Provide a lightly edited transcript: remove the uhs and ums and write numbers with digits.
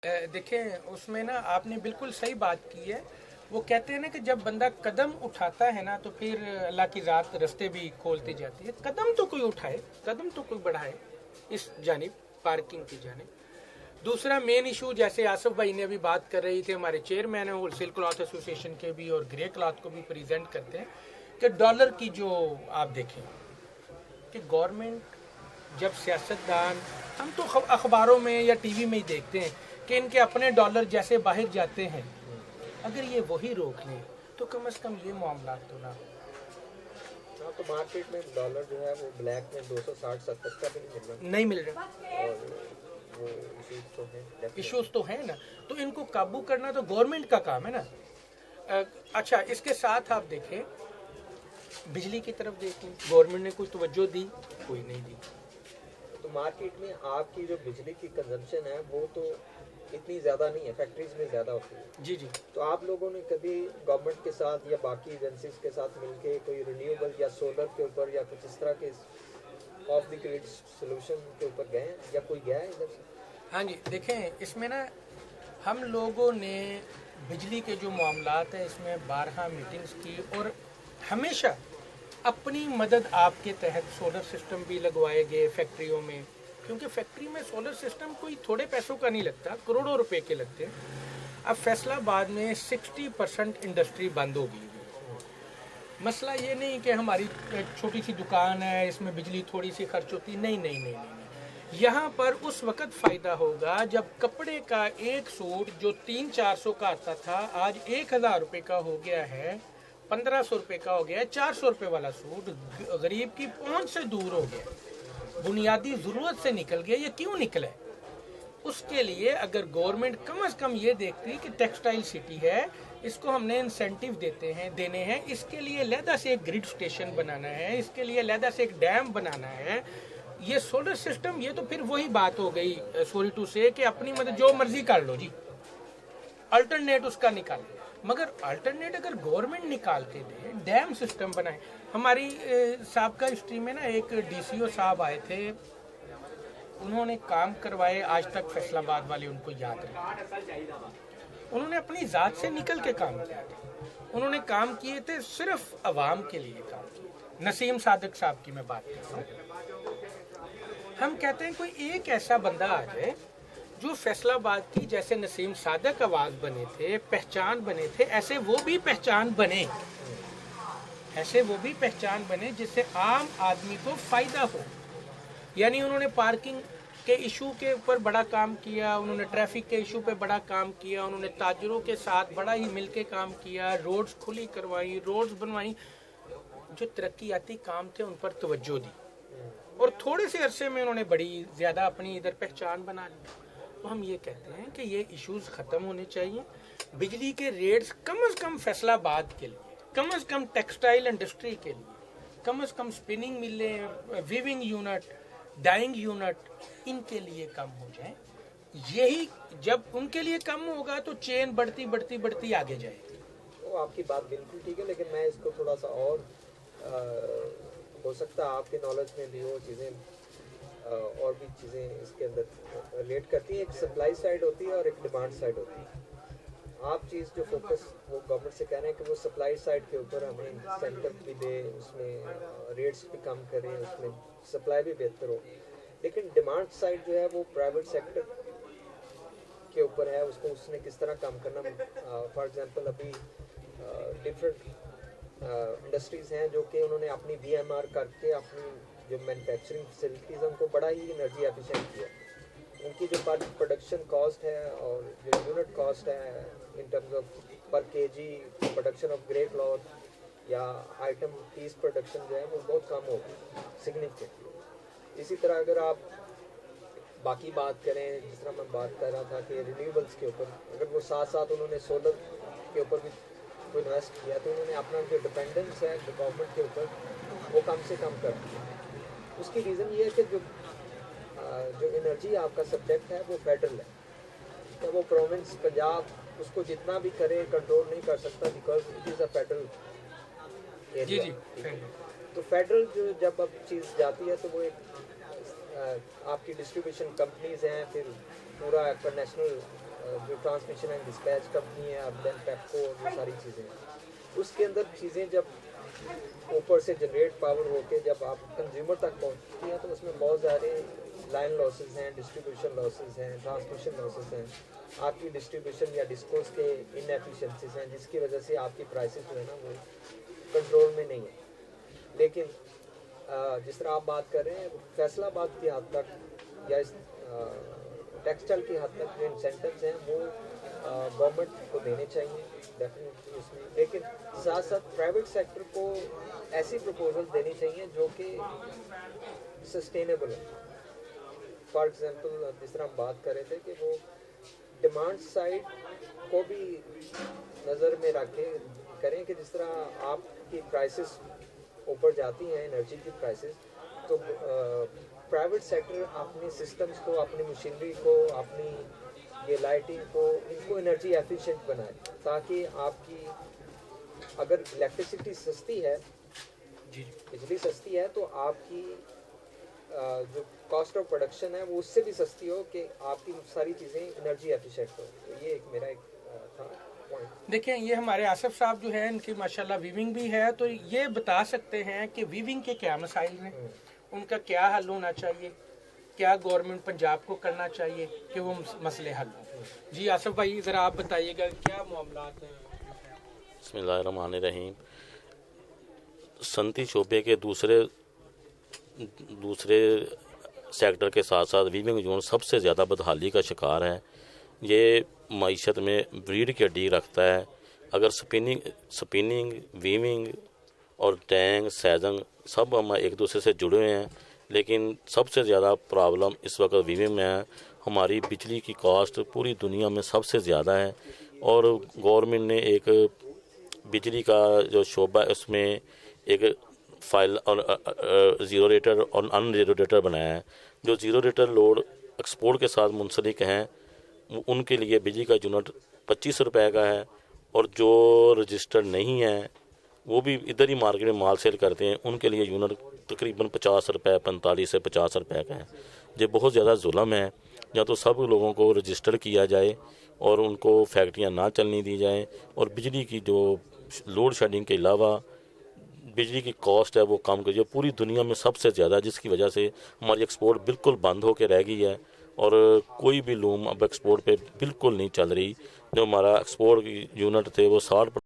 देखें, उसमें ना आपने बिल्कुल सही बात की है। वो कहते हैं ना कि जब बंदा कदम उठाता है ना तो फिर अल्लाह की ज़ात रास्ते भी खोलती जाती है। कदम तो कोई उठाए, कदम तो कोई बढ़ाए इस जानिब, पार्किंग की जानिब। दूसरा मेन इशू, जैसे आसिफ भाई ने अभी बात कर रही थे, हमारे चेयरमैन है होलसेल क्लॉथ एसोसिएशन के भी और ग्रे क्लॉथ को भी प्रेजेंट करते हैं कि डॉलर की जो आप देखें कि गवर्नमेंट, जब सियासतदान, हम तो अखबारों में या टीवी में ही देखते हैं कि इनके अपने डॉलर जैसे बाहर जाते हैं, अगर ये वही रोक लें तो कम से कम ये मामला तो ना। हाँ, तो मार्केट में डॉलर जो है वो ब्लैक में 260-70 का भी नहीं मिल रहा। और वो इश्यूज तो है ना, तो इनको काबू करना तो गवर्नमेंट का काम है ना। अच्छा, इसके साथ आप देखें, बिजली की तरफ देखें, गवर्नमेंट ने कुछ तवज्जो दी? कोई नहीं दी। तो मार्केट में आपकी जो बिजली की कंजम्पशन है वो तो इतनी ज़्यादा नहीं है, फैक्ट्रीज में ज़्यादा होती है। जी जी। तो आप लोगों ने कभी गवर्नमेंट के साथ या बाकी एजेंसीज के साथ मिलके कोई रिन्यूएबल या सोलर के ऊपर या कुछ इस तरह के ऑफ द ग्रिड सोल्यूशन के ऊपर गए हैं या कोई गया है इधर से? हाँ जी, देखें, इसमें ना हम लोगों ने बिजली के जो मामलात हैं इसमें 12 मीटिंग्स की और हमेशा अपनी मदद आपके तहत सोलर सिस्टम भी लगवाए गए फैक्ट्रियों में, क्योंकि फैक्ट्री में सोलर सिस्टम कोई थोड़े पैसों का नहीं लगता, करोड़ों रुपए के लगते हैं। अब फैसलाबाद में 60% इंडस्ट्री बंद हो गई। मसला ये नहीं कि हमारी छोटी सी दुकान है इसमें बिजली थोड़ी सी खर्च होती, नहीं नहीं नहीं नहीं। यहाँ पर उस वक्त फ़ायदा होगा जब कपड़े का एक सूट जो 300-400 का आता था आज 1000 रुपये का हो गया है, 1500 रुपये का हो गया है। 400 रुपये वाला सूट गरीब की पहुंच से दूर हो गया, बुनियादी ज़रूरत से निकल गया। ये क्यों निकला है? उसके लिए अगर गवर्नमेंट कम से कम ये देखती कि टेक्सटाइल सिटी है, इसको हमने इंसेंटिव देने हैं, इसके लिए अलहदा से एक ग्रिड स्टेशन बनाना है, इसके लिए अलहदा से एक डैम बनाना है। ये सोलर सिस्टम, ये तो फिर वही बात हो गई, सॉरी टू से, कि अपनी मतलब जो मर्जी कर लो जी, अल्टरनेट उसका निकाल। मगर अल्टरनेट अगर गवर्नमेंट निकाल के दे, डैम सिस्टम बनाए। हमारी साबका हिस्ट्री में ना एक डीसीओ साहब आए थे, उन्होंने काम करवाए, आज तक फैसलाबाद वाले उनको याद रहे। उन्होंने अपनी जात से निकल के काम किया था, उन्होंने काम किए थे सिर्फ अवाम के लिए काम किए। नसीम सादिक साहब की मैं बात कर रहा हूँ। हम कहते हैं कोई एक ऐसा बंदा आ जाए जो फैसलाबाद की, जैसे नसीम सादिक आवाज बने थे, पहचान बने थे, ऐसे वो भी पहचान बने, ऐसे वो भी पहचान बने जिससे आम आदमी को फायदा हो। यानी उन्होंने पार्किंग के इशू के ऊपर बड़ा काम किया, उन्होंने ट्रैफिक के इशू पे बड़ा काम किया, उन्होंने ताजरों के साथ बड़ा ही मिलके काम किया, रोड्स खुली करवाई, रोड्स बनवाई, जो तरक्याती काम थे उन पर तवज्जो दी और थोड़े से अरसे में उन्होंने बड़ी ज़्यादा अपनी इधर पहचान बना ली। तो हम ये कहते हैं कि ये इश्यूज ख़त्म होने चाहिए। बिजली के रेट्स कम से कम फैसलाबाद के लिए, कम से कम टेक्सटाइल इंडस्ट्री के लिए, कम से कम स्पिनिंग मिलें, वीविंग यूनिट, डाइंग यूनिट, इनके लिए कम हो जाए। यही जब उनके लिए कम होगा तो चेन बढ़ती बढ़ती बढ़ती आगे जाएगी। वो आपकी बात बिल्कुल ठीक है, लेकिन मैं इसको थोड़ा सा और हो सकता है आपके नॉलेज में भी वो चीज़ें और भी चीज़ें इसके अंदर रिलेट करती हैं। एक सप्लाई साइड होती है और एक डिमांड साइड होती है। आप चीज़ जो फोकस वो गवर्नमेंट से कह रहे हैं कि वो सप्लाई साइड के ऊपर हमें इंसेंटिव भी दे, उसमें रेट्स भी कम करें, उसमें सप्लाई भी बेहतर हो। लेकिन डिमांड साइड जो है वो प्राइवेट सेक्टर के ऊपर है, उसको उसने किस तरह काम करना। फॉर एग्जांपल अभी डिफरेंट इंडस्ट्रीज़ हैं जो कि उन्होंने अपनी VMR करके अपनी जो मैन्युफैक्चरिंग फैसिलिटीज़ हैं उनको बड़ा ही एनर्जी एफिशिएंट किया। उनकी जो पर प्रोडक्शन कॉस्ट है और जो यूनिट कॉस्ट है इन टर्म्स ऑफ पर KG production of grey cloth या आइटम पीस प्रोडक्शन जो है वो बहुत कम होगी सिग्निफिकेंटली। इसी तरह अगर आप बाकी बात करें, जिस तरह मैं बात कर रहा था कि रिन्यूएबल्स के ऊपर, अगर वो साथ साथ उन्होंने सोलर के ऊपर भी कोई इन्वेस्ट किया तो उन्होंने अपना जो डिपेंडेंस है गवर्नमेंट के ऊपर वो कम से कम कर दिया। उसकी रीज़न ये है कि जो एनर्जी आपका सब्जेक्ट है वो फेडरल है, तो वो प्रोविंस पंजाब उसको जितना भी करे कंट्रोल नहीं कर सकता, because it is a federal area. तो फेडरल जो जब अब चीज़ जाती है तो वो एक आपकी डिस्ट्रीब्यूशन कंपनीज हैं, फिर पूरा आपका नेशनल जो ट्रांसमिशन एंड डिस्पैच कंपनी है, अब देन पेप्को और वो सारी चीज़ें हैं, उसके अंदर चीज़ें जब ऊपर से जनरेट पावर होके जब आप कंज्यूमर तक पहुंचती हैं तो उसमें बहुत सारे लाइन लॉसेस हैं, डिस्ट्रीब्यूशन लॉसेस हैं, ट्रांसमिशन लॉसेस हैं, आपकी डिस्ट्रीब्यूशन या डिस्कोस के इनएफिशिएंसीज हैं, जिसकी वजह से आपकी प्राइसेस जो है ना वो कंट्रोल में नहीं है। लेकिन जिस तरह आप बात कर रहे हैं, फैसलाबाद की हद तक या इस टेक्सटाइल की हद तक जो इंसेंटिव्स हैं वो गवर्नमेंट को देने चाहिए डेफिनेटली उसमें, लेकिन साथ साथ प्राइवेट सेक्टर को ऐसी प्रपोजल देनी चाहिए जो कि सस्टेनेबल है। फॉर एग्जांपल जिस तरह हम बात कर रहे थे कि वो डिमांड साइड को भी नज़र में रख के करें कि जिस तरह आपकी प्राइसेस ऊपर जाती हैं, एनर्जी की प्राइसेस, तो प्राइवेट सेक्टर अपने सिस्टम्स को, अपनी मशीनरी को, अपनी ये लाइटिंग को, इनको एनर्जी एफिशिएंट बनाए, ताकि आपकी अगर इलेक्ट्रिसिटी सस्ती है, बिजली सस्ती है, तो आपकी जो कॉस्ट ऑफ प्रोडक्शन है वो उससे भी सस्ती हो कि आपकी सारी चीज़ें एनर्जी एफिशिएंट हो। तो ये एक मेरा एक था पॉइंट। देखें, ये हमारे आसिफ साहब जो है, इनकी माशाल्लाह वीविंग भी है, तो ये बता सकते हैं कि वीविंग के क्या मसाइल हैं, उनका क्या हल होना चाहिए, क्या गवर्नमेंट पंजाब को करना चाहिए कि वो मसले हल हों। जी आसिफ भाई, ज़रा आप बताइएगा क्या मामलात हैं। बिस्मिल्लाहिर्रहमानिर्रहीम। सनती शोबे के दूसरे सेक्टर के साथ साथ वीविंग जोन सबसे ज़्यादा बदहाली का शिकार है। ये मईशत में ब्रीड की हड्डी रखता है। अगर स्पिनिंग, वीविंग और टैंग, सैजंग सब हम एक दूसरे से जुड़े हुए हैं, लेकिन सबसे ज़्यादा प्रॉब्लम इस वक्त वीविंग में है। हमारी बिजली की कॉस्ट पूरी दुनिया में सबसे ज़्यादा है और गवर्नमेंट ने एक बिजली का जो शोबा है उसमें एक फाइल और ज़ीरो रेटर और अन ज़ीरो रेटर बनाया है। जो ज़ीरो रेटर लोड एक्सपोर्ट के साथ मुंसलिक हैं उनके लिए बिजली का यूनिट 25 रुपये का है, और जो रजिस्टर्ड नहीं है वो भी इधर ही मार्केट में माल सेल करते हैं, उनके लिए यूनिट तकरीबन 50 रुपये, 45 से 50 रुपये का है। ये बहुत ज़्यादा जुल्म है। या तो सब लोगों को रजिस्टर किया जाए और उनको फैक्ट्रियाँ ना चलने दी जाएँ, और बिजली की जो लोड शेडिंग के अलावा बिजली की कॉस्ट है वो कम करिए। पूरी दुनिया में सबसे ज़्यादा, जिसकी वजह से हमारी एक्सपोर्ट बिल्कुल बंद होकर रह गई है और कोई भी लूम अब एक्सपोर्ट पे बिल्कुल नहीं चल रही। जो हमारा एक्सपोर्ट यूनिट थे वो 60